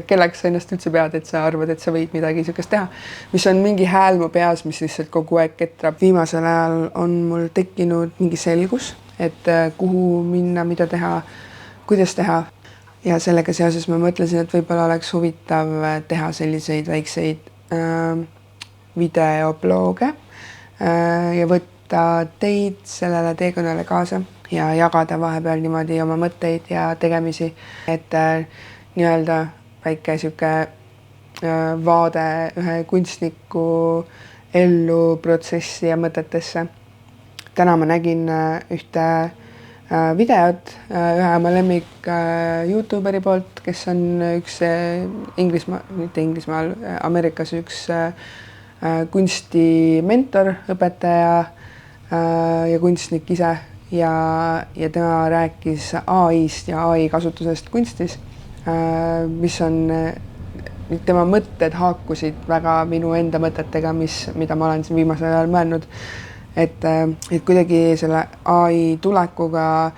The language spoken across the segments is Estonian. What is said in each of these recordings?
Kelleks sa ennast üldse pead, et sa arvad, et sa võid midagi niisugust teha, mis on mingi hääl mu peas, mis lihtsalt kogu aeg ketrab. Viimasel ajal on mul tekkinud mingi selgus, et kuhu minna, mida teha, kuidas teha. Ja sellega seoses ma mõtlesin, et võib-olla oleks huvitav teha selliseid väikseid videoblooge ja võtta teid sellele teekonnale kaasa ja jagada vahepeal niimoodi oma mõtteid ja tegemisi, et nii-öelda väike sihuke vaade ühe kunstniku ellu, protsessi ja mõtetesse. Täna ma nägin ühte videot ühe oma lemmik YouTuberi poolt, kes on üks Ameerikas üks kunstimentor, õpetaja ja kunstnik ise ja tema rääkis AI-st ja AI kasutusest kunstis, mis on, tema mõtted haakusid väga minu enda mõtetega, mida ma olen siin viimasel ajal mõelnud, et kuidagi selle AI tulekuga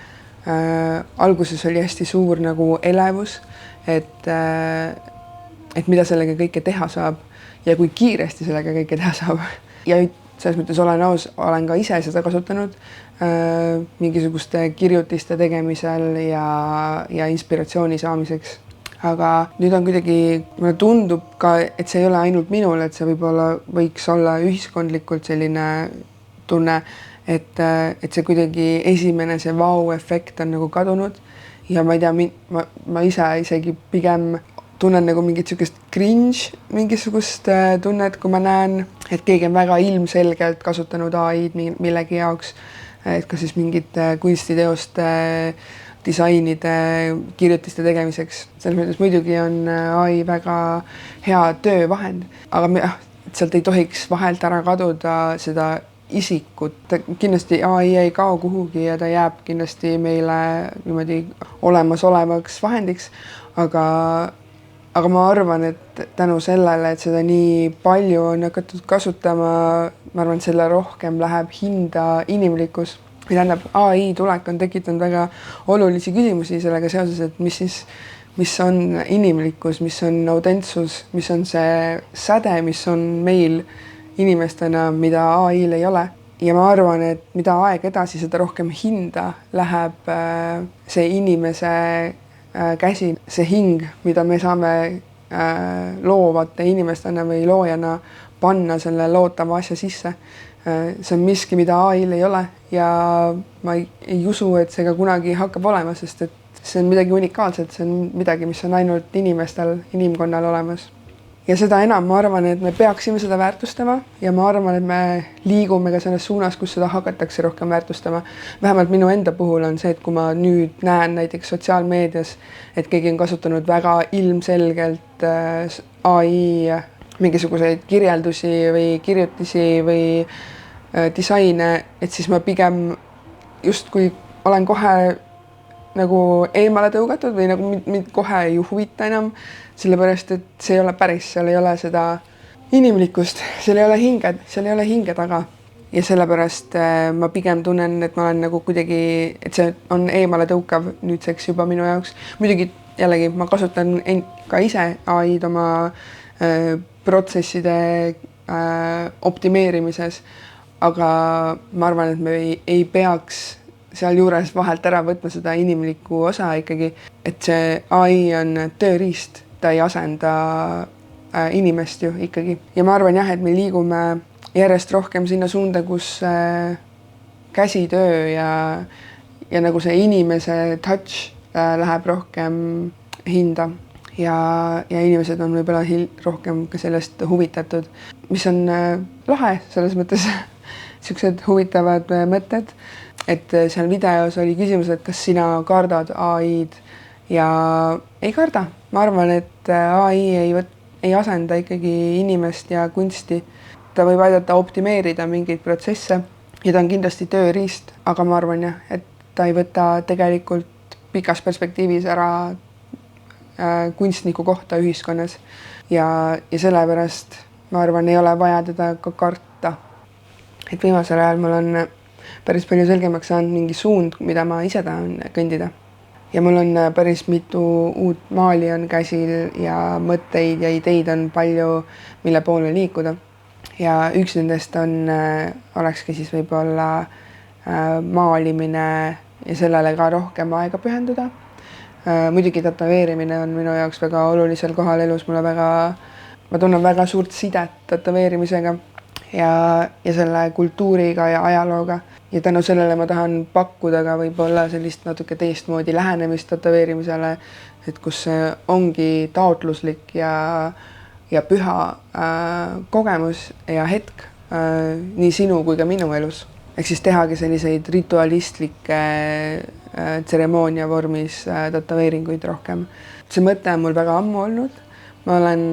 alguses oli hästi suur nagu elevus, et mida sellega kõike teha saab ja kui kiiresti sellega kõike teha saab. Ja selles mõttes olen aus, olen ka ise seda kasutanud mingisuguste kirjutiste tegemisel ja inspiratsiooni saamiseks. Aga nüüd on kuidagi, mulle tundub ka, et see ei ole ainult minul, et see võiks olla ühiskondlikult selline tunne, et see kuidagi esimene see vau-efekt on nagu kadunud ja ma ei tea, ma ise isegi pigem tunnen nagu mingit sugust cringe, mingisugust tunnet, kui ma näen, et keegi on väga ilmselgelt kasutanud AI-d millegi jaoks, et ka siis mingite kunstiteoste, disainide, kirjutiste tegemiseks. Selles mõttes muidugi on AI väga hea töövahend, aga sealt ei tohiks vahelt ära kaduda seda isikut. Kindlasti AI ei kao kuhugi ja ta jääb kindlasti meile niimoodi olemasolevaks vahendiks, aga ma arvan, et tänu sellele, et seda nii palju on hakatud kasutama, ma arvan, et selle rohkem läheb hinda inimlikkus. Tähendab, AI tulek on tekitanud väga olulisi küsimusi sellega seoses, et mis on inimlikkus, mis on autentsus, mis on see säde, mis on meil inimestena, mida AI-l ei ole. Ja ma arvan, et mida aeg edasi, seda rohkem hinda läheb see inimese käsi, see hing, mida me saame loovate inimestena või loojana panna selle lootava asja sisse. See on miski, mida AI-l ei ole ja ma ei usu, et see ka kunagi hakkab olema, sest et see on midagi unikaalset, see on midagi, mis on ainult inimestel, inimkonnal olemas. Ja seda enam ma arvan, et me peaksime seda väärtustama ja ma arvan, et me liigume ka selles suunas, kus seda hakatakse rohkem väärtustama. Vähemalt minu enda puhul on see, et kui ma nüüd näen näiteks sotsiaalmeedias, et keegi on kasutanud väga ilmselgelt AI mingisuguseid kirjeldusi või kirjutisi või disaine, et siis ma pigem justkui olen kohe nagu eemale tõugatud või nagu mind kohe ei huvita enam, sellepärast, et see ei ole päris, seal ei ole seda inimlikkust, seal ei ole hinge taga. Ja sellepärast ma pigem tunnen, et ma olen nagu kuidagi, et see on eemale tõukav nüüdseks juba minu jaoks. Muidugi jällegi ma kasutan ka ise AI-d oma protsesside optimeerimises, aga ma arvan, et me ei peaks seal juures vahelt ära võtma seda inimlikku osa ikkagi, et see AI on tööriist, ta ei asenda inimest ju ikkagi. Ja ma arvan jah, et me liigume järjest rohkem sinna suunda, kus käsitöö ja nagu see inimese touch läheb rohkem hinda. Ja inimesed on võib-olla rohkem ka sellest huvitatud, mis on lahe selles mõttes siuksed huvitavad mõtted, et seal videos oli küsimus, et kas sina kardad AI-d ja ei karda. Ma arvan, et AI ei asenda ikkagi inimest ja kunsti. Ta võib aidata optimeerida mingeid protsesse ja ta on kindlasti tööriist, aga ma arvan jah, et ta ei võta tegelikult pikas perspektiivis ära kunstniku kohta ühiskonnas ja sellepärast ma arvan, ei ole vaja teda ka karta. Et viimasel ajal mul on päris palju selgemaks saanud mingi suund, mida ma ise tahan kõndida. ja mul on päris mitu uut maali on käsil ja mõtteid ja ideid on palju, mille poole liikuda. ja üks nendest olekski siis võib-olla maalimine ja sellele ka rohkem aega pühenduda. Muidugi tätoveerimine on minu jaoks väga olulisel kohal elus, ma tunnen väga suurt sidet tätoveerimisega ja selle kultuuriga ja ajalooga. Ja tänu sellele ma tahan pakkuda ka võib-olla sellist natuke teistmoodi lähenemist tätoveerimisele, et kus see ongi taotluslik ja püha kogemus ja hetk nii sinu kui ka minu elus. Ehk siis tehagi selliseid ritualistlikke tseremoonia vormis tätoveeringuid rohkem. See mõte on mul väga ammu olnud. Ma olen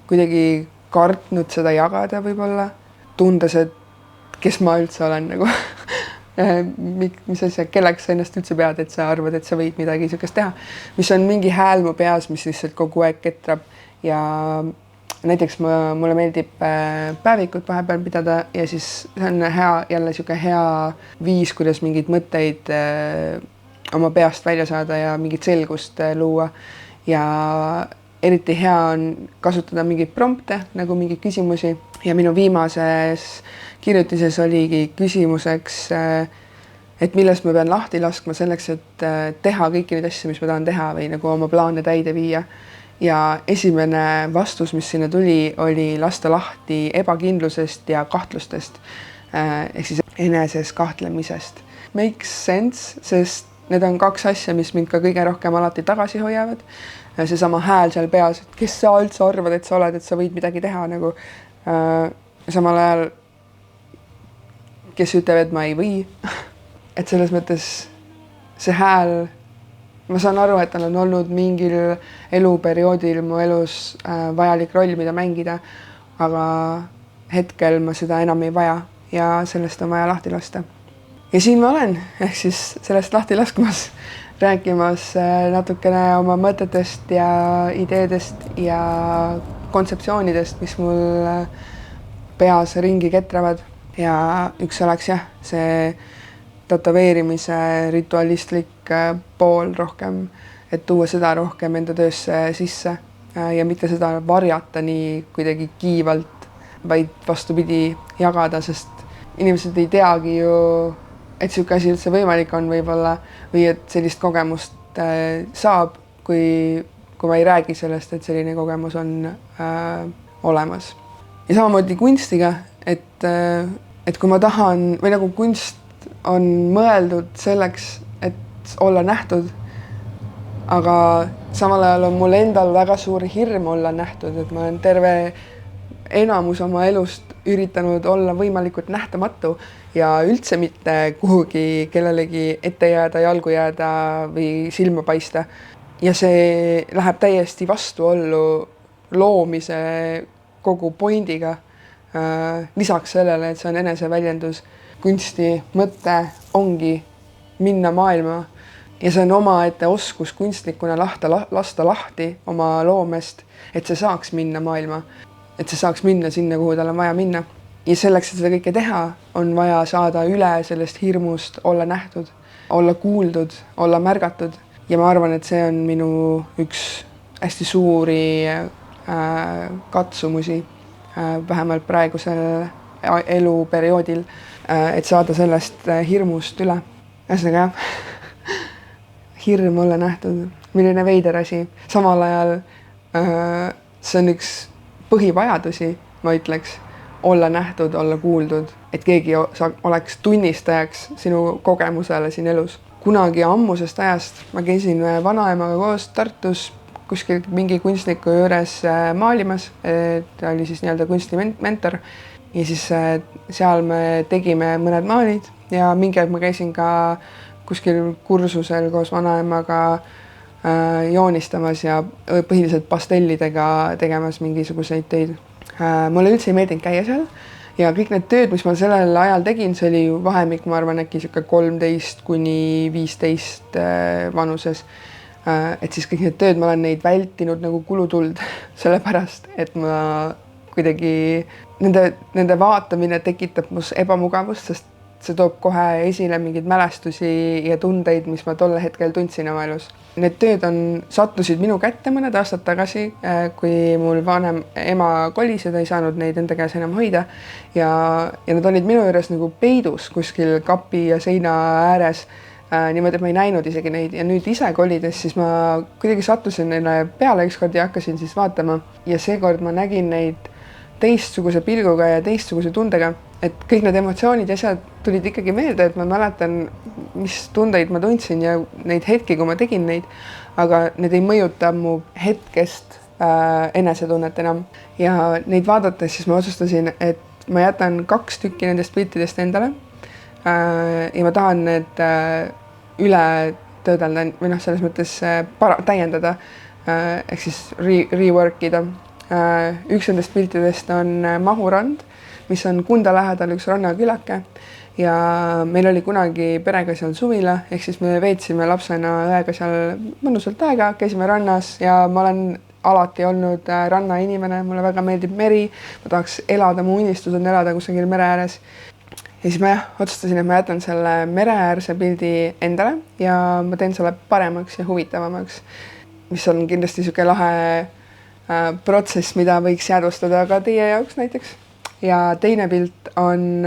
kuidagi kartnud seda jagada võib-olla, tundes, et kes ma üldse olen nagu mis asja, kelleks sa ennast üldse pead, et sa arvad, et sa võid midagi niisugust teha, mis on mingi hääl mu peas, mis lihtsalt kogu aeg ketrab ja näiteks mulle meeldib päevikut vahepeal pidada ja siis see on jälle niisugune hea viis, kuidas mingeid mõtteid oma peast välja saada ja mingit selgust luua ja eriti hea on kasutada mingeid prompte, nagu mingeid küsimusi ja minu viimases kirjutises oligi küsimuseks, et millest ma pean lahti laskma selleks, et teha kõiki neid asju, mis ma tahan teha või nagu oma plaane täide viia. Ja esimene vastus, mis sinna tuli, oli lasta lahti ebakindlusest ja kahtlustest, ehk siis eneses kahtlemisest. Makes sense, sest need on kaks asja, mis mind ka kõige rohkem alati tagasi hoiavad. Seesama hääl seal peas, et kes sa üldse arvad, et sa oled, et sa võid midagi teha nagu samal ajal, kes ütleb, et ma ei või. Et selles mõttes see hääl, ma saan aru, et tal on olnud mingil eluperioodil mu elus vajalik roll, mida mängida, aga hetkel ma seda enam ei vaja ja sellest on vaja lahti lasta. Ja siin ma olen, ehk siis sellest lahti laskmas, rääkimas natukene oma mõtetest ja ideedest ja kontseptsioonidest, mis mul peas ringi ketravad. Ja üks oleks jah, see tätoveerimise ritualistlik pool rohkem, et tuua seda rohkem enda töösse sisse ja mitte seda varjata nii kuidagi kiivalt, vaid vastupidi jagada, sest inimesed ei teagi ju, et niisugune asi üldse võimalik on võib-olla või et sellist kogemust saab, kui ma ei räägi sellest, et selline kogemus on olemas. Ja samamoodi kunstiga, et kui ma tahan või nagu kunst on mõeldud selleks, et olla nähtud, aga samal ajal on mul endal väga suur hirm olla nähtud, et ma olen terve enamus oma elust üritanud olla võimalikult nähtamatu ja üldse mitte kuhugi kellelegi ette jääda, jalgu jääda või silma paista. Ja see läheb täiesti vastuollu loomise kogu pointiga. Lisaks sellele, et see on eneseväljendus, kunsti mõte ongi minna maailma ja see on omaette oskus kunstnikuna lasta lahti oma loomest, et see saaks minna maailma, et see saaks minna sinna, kuhu tal on vaja minna. Ja selleks, et seda kõike teha, on vaja saada üle sellest hirmust, olla nähtud, olla kuuldud, olla märgatud ja ma arvan, et see on minu üks hästi suuri katsumusi vähemalt praegusel eluperioodil, et saada sellest hirmust üle. Ühesõnaga jah, hirm olla nähtud, milline veider asi. Samal ajal see on üks põhivajadusi, ma ütleks, olla nähtud, olla kuuldud, et keegi oleks tunnistajaks sinu kogemusele siin elus. Kunagi ammusest ajast ma käisin vanaemaga koos Tartus kuskil mingi kunstniku juures maalimas, ta oli siis nii-öelda kunstimentor ja siis seal me tegime mõned maalid ja mingi aeg ma käisin ka kuskil kursusel koos vanaemaga joonistamas ja põhiliselt pastellidega tegemas mingisuguseid töid. Mulle üldse ei meeldinud käia seal ja kõik need tööd, mis ma sellel ajal tegin, see oli vahemik, ma arvan, äkki 13 kuni 15 vanuses. Et siis kõik need tööd, ma olen neid vältinud nagu kulutuld, sellepärast, et ma kuidagi nende vaatamine tekitab mus ebamugavust, sest see toob kohe esile mingeid mälestusi ja tundeid, mis ma tol hetkel tundsin oma elus. Need tööd sattusid minu kätte mõned aastad tagasi, kui mul vanem ema kolis ja ta ei saanud neid enda käes enam hoida. Ja nad olid minu juures nagu peidus kuskil kapi ja seina ääres. Niimoodi, et ma ei näinud isegi neid ja nüüd ise kolides, siis ma kuidagi sattusin neile peale ükskord ja hakkasin siis vaatama. Ja seekord ma nägin neid teistsuguse pilguga ja teistsuguse tundega, et kõik need emotsioonid ja asjad tulid ikkagi meelde, et ma mäletan, mis tundeid ma tundsin ja neid hetki, kui ma tegin neid, aga need ei mõjuta mu hetkest enesetunnet enam. Ja neid vaadates siis ma otsustasin, et ma jätan 2 tükki nendest piltidest endale ja ma tahan need üle töödelda või selles mõttes täiendada ehk siis rework ida. Üks nendest piltidest on Mahurand, mis on Kunda lähedal üks rannakülake ja meil oli kunagi perega seal suvila, ehk siis me veetsime lapsena õega seal mõnusalt aega, käisime rannas ja ma olen alati olnud rannainimene, mulle väga meeldib meri, ma tahaks elada, mu unistus on elada kusagil mere ääres. Ja siis ma otsustasin, et ma jätan selle mereäärse pildi endale ja ma teen selle paremaks ja huvitavamaks, mis on kindlasti niisugune lahe protsess, mida võiks jäädvustada ka teie jaoks näiteks. Ja teine pilt on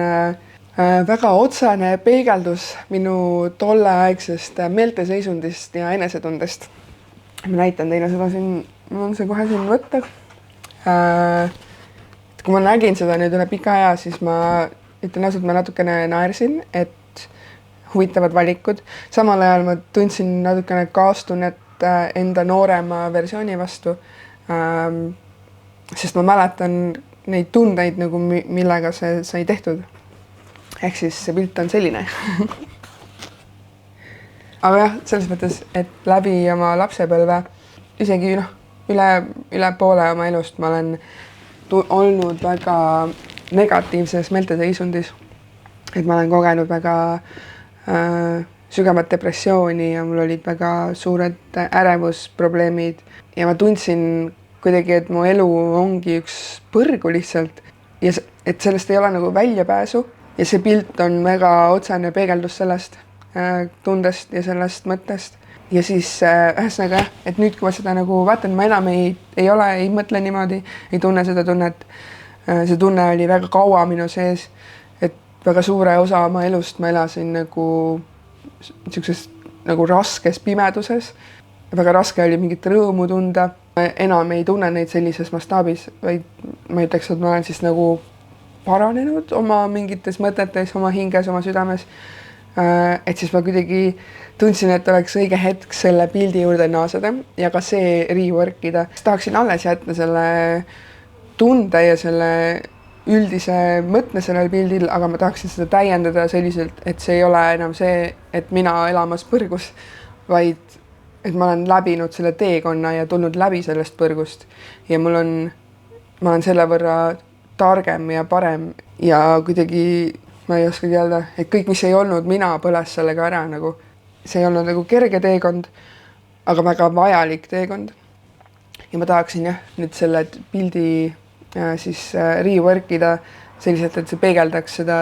väga otsene peegeldus minu tolleaegsest meelteseisundist ja enesetundest. Ma näitan teile seda siin, mul on see kohe siin võtta. Kui ma nägin seda nüüd üle pika aja, siis ma ütlen ausalt, ma natukene naersin, et huvitavad valikud. Samal ajal ma tundsin natukene kaastunnet enda noorema versiooni vastu. Sest ma mäletan neid tundeid, nagu millega see sai tehtud. Ehk siis see pilt on selline. Aga jah, selles mõttes, et läbi oma lapsepõlve, isegi üle poole oma elust ma olen olnud väga negatiivses meelteseisundis. Et ma olen kogenud väga sügavat depressiooni ja mul olid väga suured ärevusprobleemid ja ma tundsin kuidagi, et mu elu ongi üks põrgu lihtsalt ja et sellest ei ole nagu väljapääsu ja see pilt on väga otsene peegeldus sellest tundest ja sellest mõttest. Ja siis ühesõnaga, et nüüd, kui ma seda nagu vaatan, ma enam ei mõtle niimoodi, ei tunne seda tunnet. See tunne oli väga kaua minu sees, et väga suure osa oma elust ma elasin nagu niisuguses nagu raskes pimeduses. Väga raske oli mingit rõõmu tunda. Enam ei tunne neid sellises mastaabis, vaid ma ütleks, et ma olen siis nagu paranenud oma mingites mõtetes, oma hinges, oma südames. Et siis ma kuidagi tundsin, et oleks õige hetk selle pildi juurde naaseda ja ka see rework ida. Tahaksin alles jätta selle tunde ja selle üldise mõtte sellel pildil, aga ma tahaksin seda täiendada selliselt, et see ei ole enam see, et mina elamas põrgus, vaid et ma olen läbinud selle teekonna ja tulnud läbi sellest põrgust ja ma olen selle võrra targem ja parem ja kuidagi ma ei oskagi öelda, et kõik, mis ei olnud mina, põles sellega ära nagu. See ei olnud nagu kerge teekond, aga väga vajalik teekond. Ja ma tahaksin nüüd selle pildi siis rework ida selliselt, et see peegeldaks seda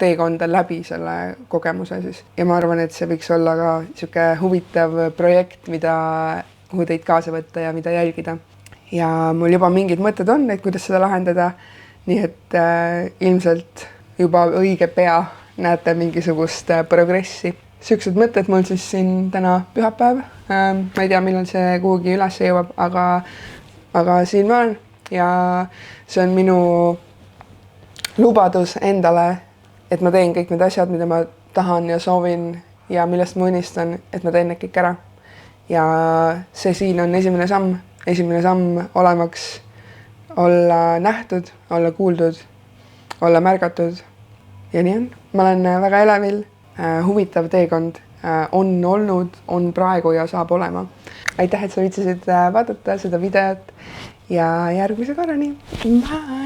teekonda läbi selle kogemuse siis. Ja ma arvan, et see võiks olla ka niisugune huvitav projekt, kuhu teid kaasa võtta ja mida jälgida. Ja mul juba mingid mõtted on, et kuidas seda lahendada. Nii et ilmselt juba õige pea näete mingisugust progressi. Siuksed mõtted mul siis siin täna pühapäev. Ma ei tea, millal see kuhugi üles jõuab, aga siin ma olen. Ja see on minu lubadus endale, et ma teen kõik need asjad, mida ma tahan ja soovin ja millest ma unistan, et ma teen need kõik ära. Ja see siin on esimene samm olemaks olla nähtud, olla kuuldud, olla märgatud ja nii on. Ma olen väga elevil, huvitav teekond on olnud, on praegu ja saab olema. Aitäh, et sa viitsisid vaadata seda videot ja järgmise korrani. Bye!